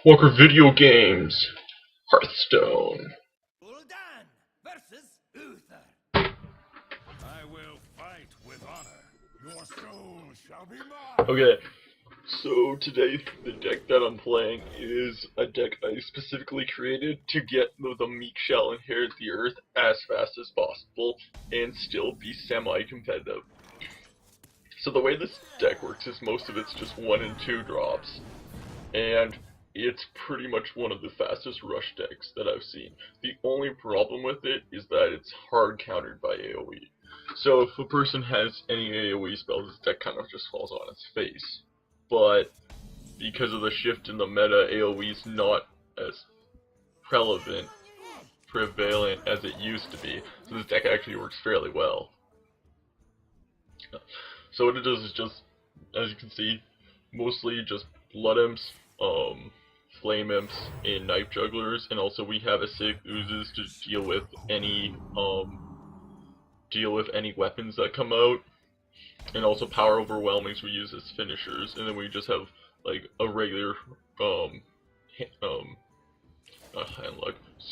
Walker Video Games, Hearthstone. Paladin versus Uther. I will fight with honor. Your soul shall be mine. Okay, so today the deck that I'm playing is a deck I specifically created to get the Meek shall inherit the earth as fast as possible and still be semi-competitive. So the way this deck works is most of it's just 1 and 2 drops, and it's pretty much one of the fastest rush decks that I've seen. The only problem with it is that it's hard countered by AoE. So if a person has any AoE spells, this deck kind of just falls on its face. But because of the shift in the meta, AoE is not as prevalent as it used to be. So this deck actually works fairly well. So what it does is just, as you can see, mostly just blood imps, flame imps, and knife jugglers, and also we have acidic oozes to deal with any weapons that come out, and also power overwhelmings we use as finishers, and then we just have like a regular Handlock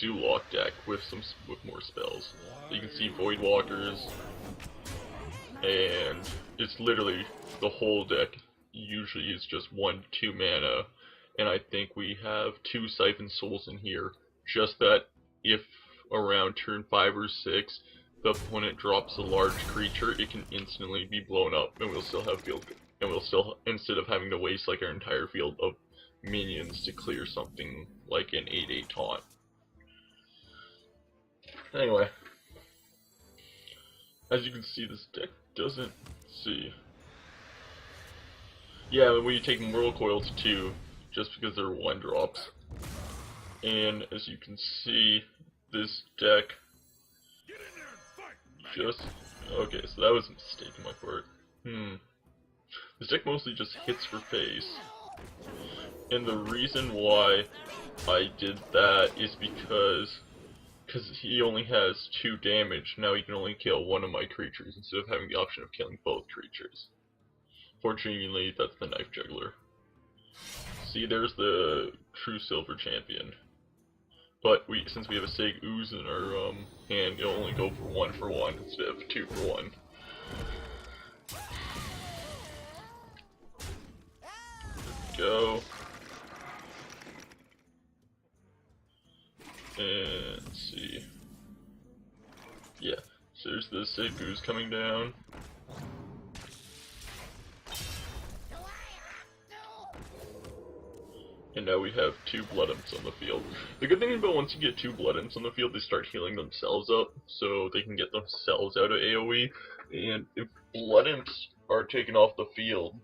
Warlock deck with more spells. So you can see Void Walkers, and it's literally the whole deck. Usually is just 1-2 mana, and I think we have 2 Siphon Souls in here, just that if around turn 5 or 6 the opponent drops a large creature, it can instantly be blown up, and we'll still have field, and we'll still, instead of having to waste like our entire field of minions to clear something like an 8/8 taunt. Anyway, as you can see, this deck doesn't see. Yeah, when you take Moral Coils too, just because they're 1 drops. And as you can see, this deck just... Okay, so that was a mistake on my part. This deck mostly just hits for face. And the reason why I did that is because he only has 2 damage. Now he can only kill 1 of my creatures instead of having the option of killing both creatures. Fortunately, that's the Knife Juggler. See, there's the true Silver Champion. But since we have a Acidic Ooze in our hand, it'll only go for 1 for 1 instead of 2 for 1. Go. And let's see. Yeah, so there's the Acidic Ooze coming down. And now we have 2 Blood Imps on the field. The good thing about once you get 2 Blood Imps on the field, they start healing themselves up, so they can get themselves out of AoE. And if Blood Imps are taken off the field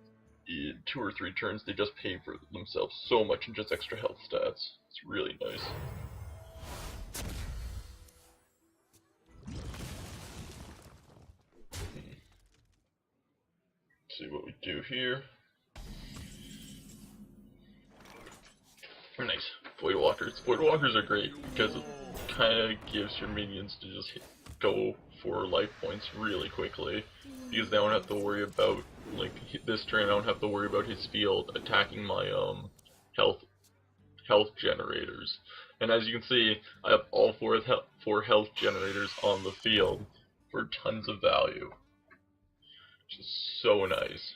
in 2 or 3 turns, they just pay for themselves so much in just extra health stats. It's really nice. See what we do here. Nice. Void Walkers. Void Walkers are great because it kind of gives your minions to just go for life points really quickly. Because they don't have to worry about, like, this turn I don't have to worry about his field attacking my health generators. And as you can see, I have all 4 health generators on the field for tons of value. Which is so nice.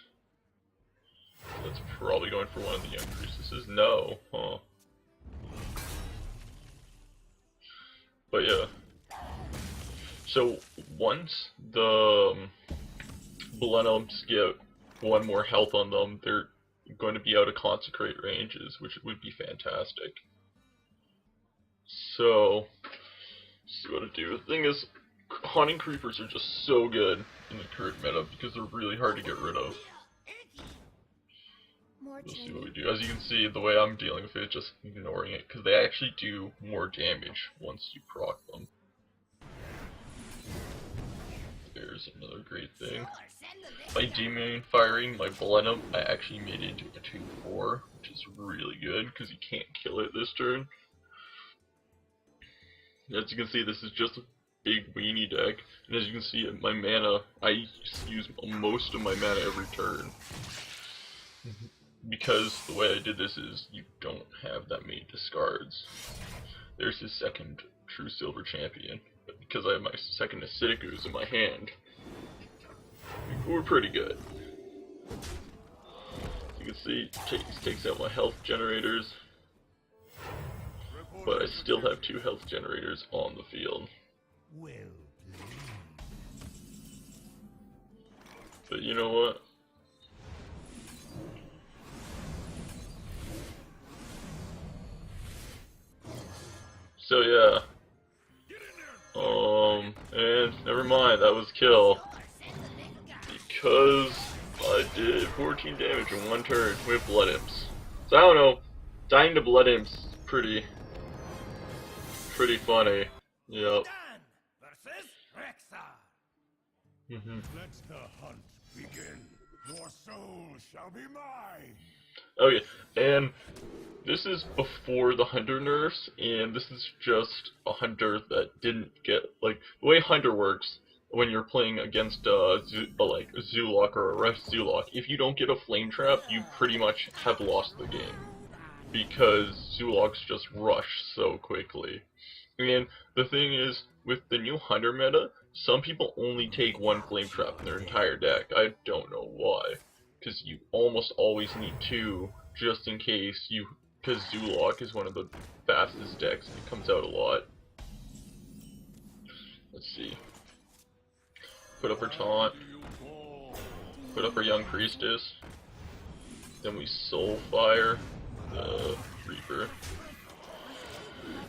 That's probably going for one of the young priestesses. No, huh? But yeah. So once the Blood Imps get 1 more health on them, they're going to be out of Consecrate ranges, which would be fantastic. So, let's see what to do. The thing is, Haunting Creepers are just so good in the current meta because they're really hard to get rid of. We'll see what we do. As you can see, the way I'm dealing with it is just ignoring it, because they actually do more damage once you proc them. There's another great thing. By demon firing my Blood Imp, I actually made it into a 2/4, which is really good, because you can't kill it this turn. As you can see, this is just a big weenie deck, and as you can see, my mana, I use most of my mana every turn. Because the way I did this is you don't have that many discards. There's his second true silver champion. But because I have my second acidic ooze in my hand, we're pretty good. You can see, takes out my health generators, but I still have 2 health generators on the field. But you know what? So yeah. And never mind, that was kill. Because I did 14 damage in 1 turn with Blood Imps. So I don't know, dying to Blood Imps is pretty funny. Yep. Let the hunt begin. Your soul shall be mine. Okay, and this is before the Hunter nerfs, and this is just a Hunter that didn't get, like, the way Hunter works when you're playing against like a Zoolock or a Rush Zoolock, if you don't get a Flame Trap, you pretty much have lost the game. Because Zoolocks just rush so quickly. And the thing is, with the new Hunter meta, some people only take 1 Flame Trap in their entire deck. I don't know why. Because you almost always need 2, just in case you... Because Zoolock is one of the fastest decks, and it comes out a lot. Let's see. Put up her Taunt. Put up her Young Priestess. Then we Soulfire the Reaper.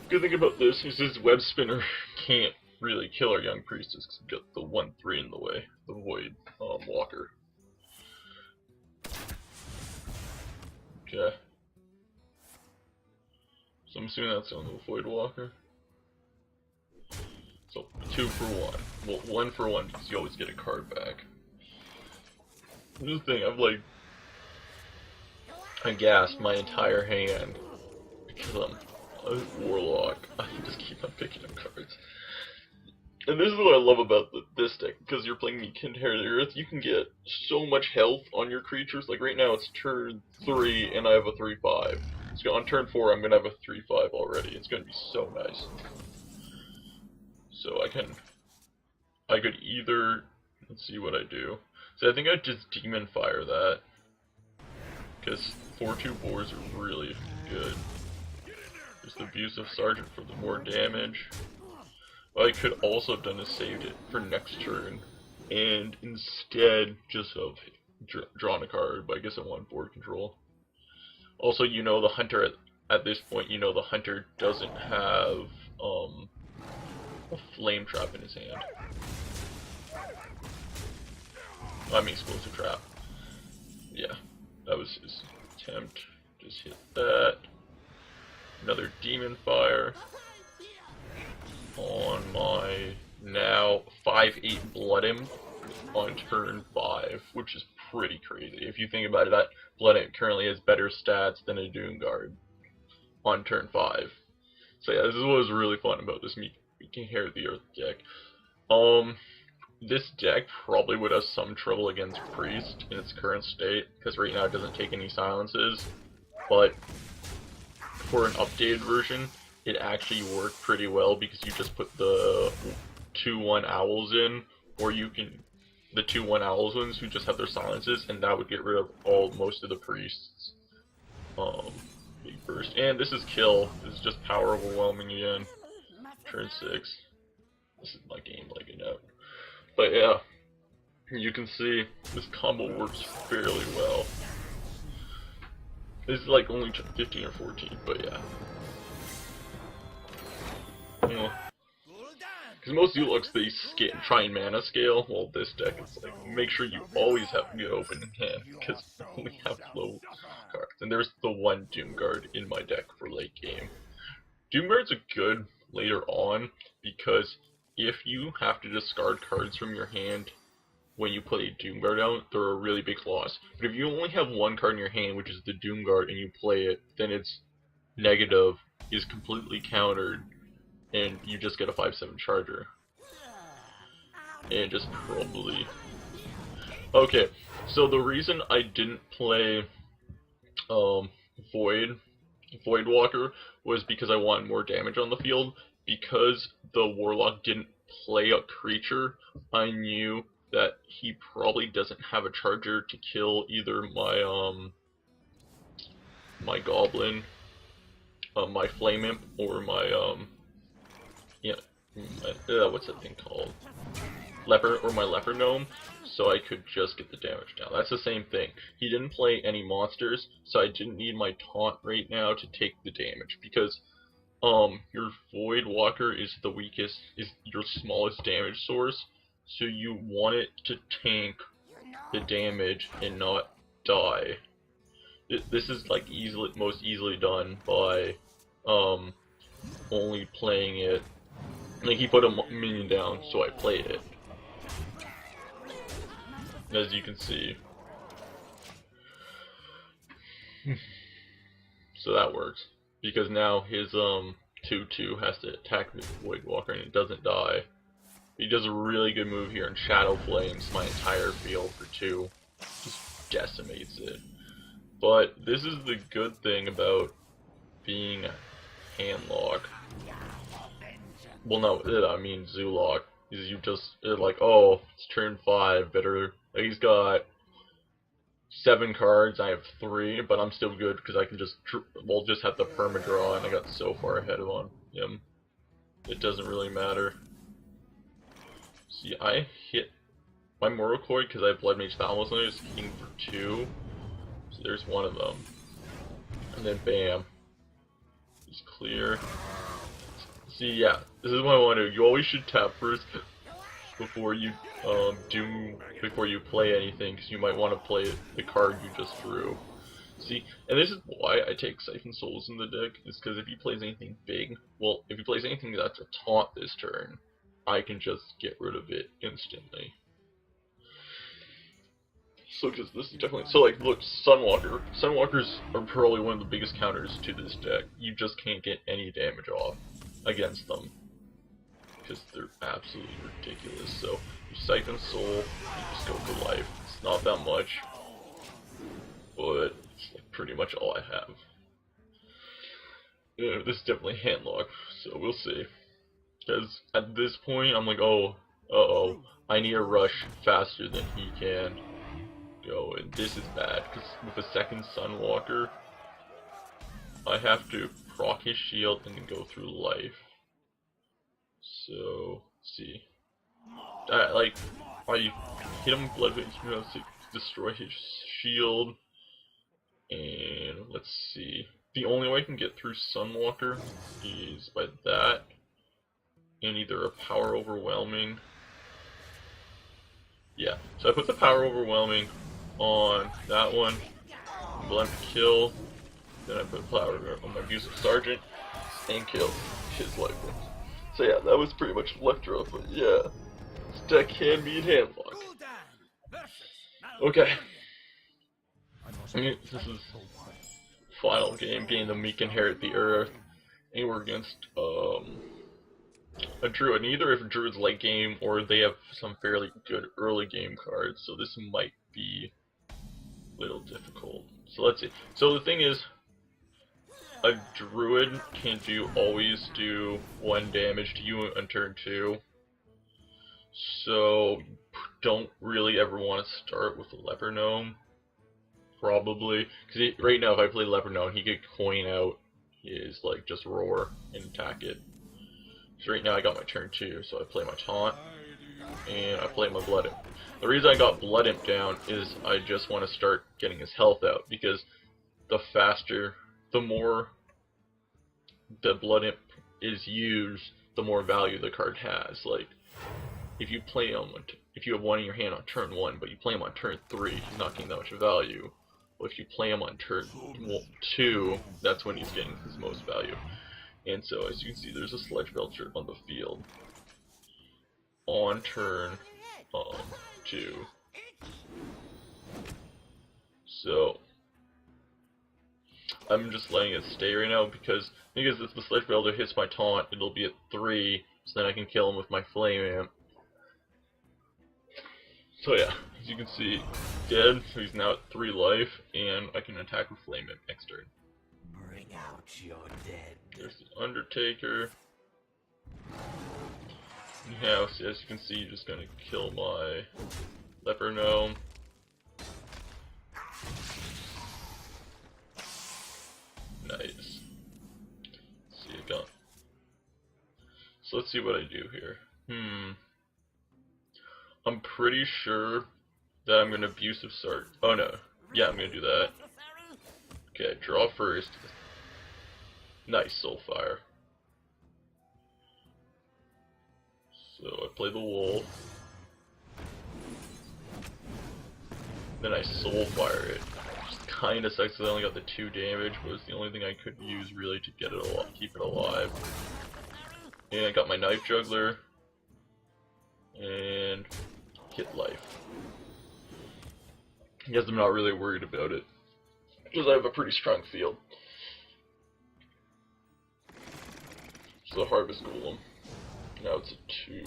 Good thing about this is his Web Spinner can't really kill our Young Priestess because we got the 1/3 in the way, the Void Walker. Okay. So I'm assuming that's on the Void Walker. So 2 for 1. Well, 1 for 1 because you always get a card back. This is the thing, I've like gassed my entire hand because I'm a Warlock. I can just keep on picking up cards. And this is what I love about this deck, because you're playing Meek and Hair of the Earth, you can get so much health on your creatures. Like right now it's turn 3 and I have a 3/5. So on turn 4 I'm gonna have a 3/5 already. It's gonna be so nice. So I could either, let's see what I do. So I think I'd just Demon Fire that, because 4/2 boars are really good. There's the Abusive Sergeant for the more damage. What I could also have done is saved it for next turn, and instead just have drawn a card, but I guess I want board control. Also, you know the Hunter, at this point, you know the Hunter doesn't have a Flame Trap in his hand. I mean Explosive Trap. Yeah, that was his attempt. Just hit that. Another Demon Fire on my now 5/8 Blood Imp on turn 5, which is pretty crazy. If you think about it, that Blood Imp currently has better stats than a Doomguard on turn 5. So yeah, this is what was really fun about this Meek and Hair of the Earth deck. This deck probably would have some trouble against Priest in its current state, because right now it doesn't take any silences, but for an updated version, it actually worked pretty well, because you just put the 2/1 Owls in, or you can, the 2/1 Owls ones who just have their silences, and that would get rid of most of the Priests. Big burst. And this is kill. This is just power overwhelming again. Turn 6. This is my game lagging out. But yeah, you can see this combo works fairly well. This is like only 15 or 14, but yeah. Because most Zoolocks, they try and mana scale, while this deck is like, make sure you always have good open in hand, because you only have low cards. And there's the 1 Doomguard in my deck for late game. Doomguards are good later on, because if you have to discard cards from your hand when you play Doomguard out, they're a really big loss. But if you only have 1 card in your hand, which is the Doomguard, and you play it, then its negative is completely countered, and you just get a 5/7 charger. And just probably... Okay, so the reason I didn't play Void Voidwalker was because I wanted more damage on the field. Because the Warlock didn't play a creature, I knew that he probably doesn't have a charger to kill either my Goblin, my Flame Imp, or my what's that thing called? Leper, or my Leper Gnome, so I could just get the damage down. That's the same thing. He didn't play any monsters, so I didn't need my taunt right now to take the damage, because your Voidwalker is the weakest, is your smallest damage source, so you want it to tank the damage and not die. This is like most easily done by only playing it. Like, he put a minion down, so I played it. As you can see. So that works. Because now his 2/2 has to attack the Voidwalker and it doesn't die. He does a really good move here and Shadow Flames my entire field for 2. Just decimates it. But this is the good thing about being Handlock. Well, no, I mean Zoolock. Is you just like, oh, it's turn 5, better. Like, he's got 7 cards, I have 3, but I'm still good because I can just have the permadraw, and I got so far ahead of him. It doesn't really matter. See, I hit my Morokoid because I have Blood Mage Thalamus on it, is king for 2. So there's one of them. And then bam. He's clear. See, yeah, this is what I want to do. You always should tap first before you play anything, because you might want to play the card you just drew. See, and this is why I take Siphon Souls in the deck, is because if he plays anything big, well, if he plays anything that's a taunt this turn, I can just get rid of it instantly. So, because this is definitely, so like, look, Sunwalker. Sunwalkers are probably one of the biggest counters to this deck. You just can't get any damage off against them, because they're absolutely ridiculous. So, you Siphon Soul, you just go for life. It's not that much, but it's like pretty much all I have. Yeah, this is definitely Handlock, so we'll see. Because at this point, I'm like, oh, I need to rush faster than he can go, and this is bad, because with a second Sunwalker, I have to proc his shield and then go through life. So, let's see. I hit him with Blood Mage to destroy his shield, and let's see. The only way I can get through Sunwalker is by that, and either a Power Overwhelming. Yeah, so I put the Power Overwhelming on that one, Blunt Kill, then I put Power on my Abusive Sergeant, and kill his life points. So yeah, that was pretty much Electro, but yeah, this deck can beat Handlock. Okay. This is final game, being the Meek inherit the Earth, and we're against a Druid. Neither if Druid's late game or they have some fairly good early game cards, so this might be a little difficult. So let's see. So the thing is, a Druid can always do 1 damage to you on turn 2. So don't really ever want to start with a Leper Gnome. Probably, because right now if I play Leper Gnome, he could coin out his like just roar and attack it. So right now I got my turn 2, so I play my taunt and I play my Blood Imp. The reason I got Blood Imp down is I just want to start getting his health out, because the faster, the more the Blood Imp is used, the more value the card has. Like, if you play him, if you have 1 in your hand on turn 1, but you play him on turn 3, he's not getting that much value. But if you play him on turn 2, that's when he's getting his most value. And so, as you can see, there's a Sledge Belcher on the field on turn 2. So I'm just letting it stay right now, because if the Sledge Belcher hits my taunt, it'll be at 3, so then I can kill him with my Flame Amp. So yeah, as you can see, dead, so he's now at 3 life, and I can attack with Flame Imp next turn. Bring out your dead. There's the Undertaker. Yeah, so as you can see, just gonna kill my leper gnome. Nice. See it gone. So let's see what I do here. I'm pretty sure that I'm gonna abusive start. Oh no. Yeah, I'm gonna do that. Okay, draw first. Nice Soulfire. So I play the wolf. Then I Soulfire it. Just kinda sucks that I only got the 2 damage, but it's the only thing I could use really to get it alive, keep it alive. And I got my Knife Juggler. And hit life. I guess I'm not really worried about it, because I have a pretty strong field. So the Harvest Golem. Now it's a 2.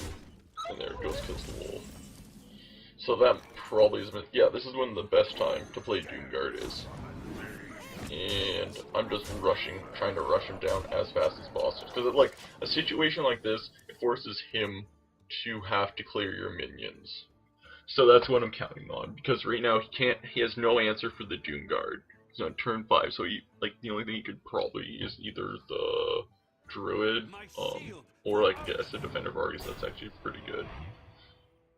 And there it goes, kills the wolf. So that probably is, yeah, this is when the best time to play Doomguard is. And I'm just trying to rush him down as fast as possible. Because like, a situation like this, it forces him to have to clear your minions. So that's what I'm counting on. Because right now he has no answer for the Doomguard. He's on turn 5, so the only thing he could probably use either the Druid, or like I guess a Defender of Argus. That's actually pretty good.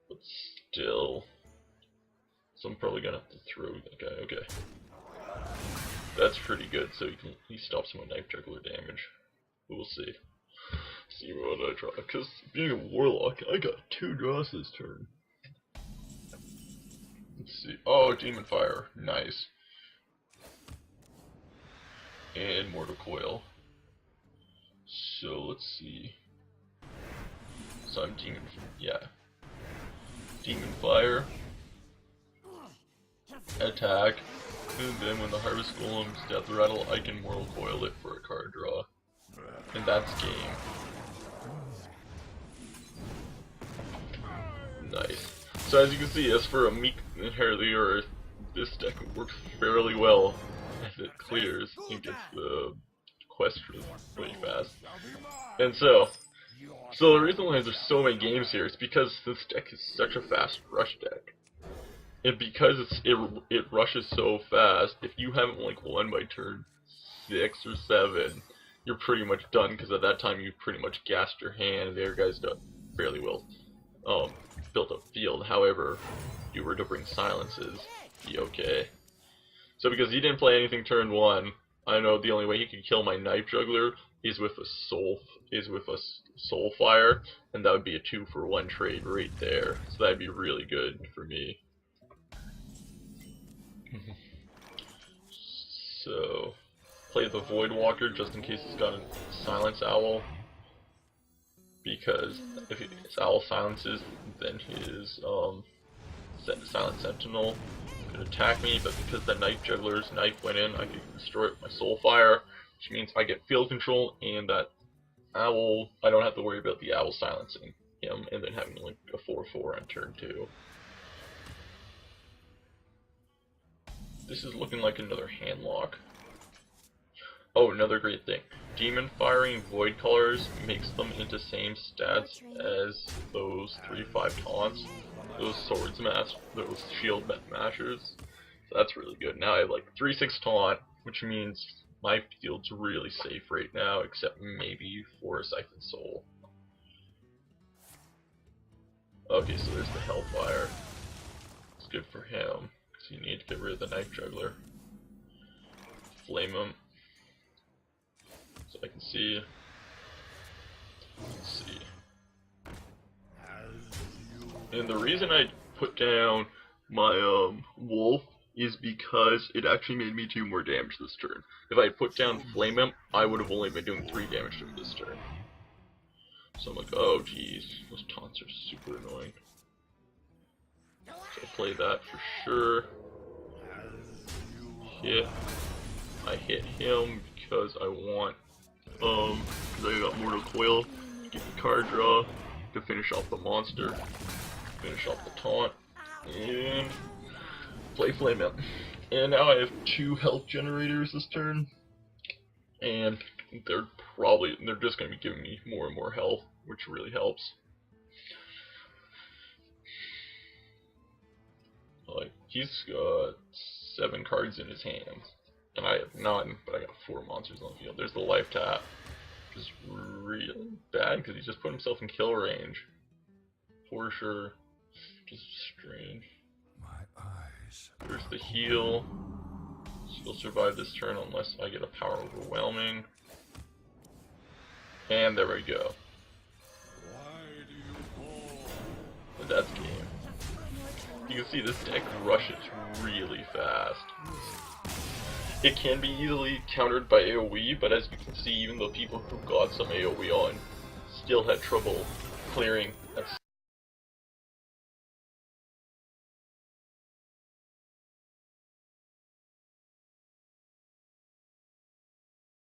But still, so I'm probably gonna have to throw that guy. Okay, that's pretty good. So he stops my Knife Juggler damage. But we'll see. See what I draw. Because being a Warlock, I got 2 draws this turn. Let's see. Oh, Demon Fire, nice. And Mortal Coil. So let's see. So I'm Demon Fire. Attack. And then when the Harvest Golem's Death Rattle, I can Mortal Coil it for a card draw. And that's game. Nice. So as you can see, as for a Meek Inherit the Earth, this deck works fairly well as it clears and gets the quest really fast. And so the reason why there's so many games here is because this deck is such a fast rush deck. And because it rushes so fast, if you haven't like won by turn 6 or 7, you're pretty much done, because at that time you pretty much gassed your hand and the other guy's done fairly well built up field. However, you were to bring silences, be okay. So because he didn't play anything turn 1, I know the only way he could kill my Knife Juggler is with a Soulfire, and that would be a 2-for-1 trade right there. So that'd be really good for me. So play the Voidwalker just in case he's got a Silence Owl, because if his Owl silences, then his Silent Sentinel could attack me, but because the Knife Juggler's knife went in, I could destroy it with my Soulfire, which means I get field control, and that Owl, I don't have to worry about the Owl silencing him, and then having like a 4/4 on turn 2. This is looking like another Handlock. Oh, another great thing. Demon Firing Void Colors makes them into same stats as those 3/5 taunts, those those shield mashers. So that's really good. Now I have like 3/6 taunt, which means my field's really safe right now, except maybe for a Siphon Soul. Okay, so there's the Hellfire. It's good for him, because you need to get rid of the Knife Juggler. Flame him. So I can see. Let's see. And the reason I put down my wolf is because it actually made me do more damage this turn. If I had put down Flame Imp, I would have only been doing 3 damage to him this turn. So I'm like, oh geez, those taunts are super annoying. So I'll play that for sure. Hit. I hit him because I want, because I got Mortal Coil to get the card draw, to finish off the monster, finish off the taunt, and play Flame Imp. And now I have 2 health generators this turn. And they're just going to be giving me more and more health, which really helps. Like, he's got 7 cards in his hand, and I have none, but I got 4 monsters on the field. There's the life tap, which is really bad because he just put himself in kill range. For sure. Just strange. My eyes. There's the heal. She'll survive this turn unless I get a power overwhelming. And there we go. Why do you call? But that's game. You can see this deck rushes really fast. It can be easily countered by AoE, but as you can see, even the people who got some AoE on still had trouble clearing at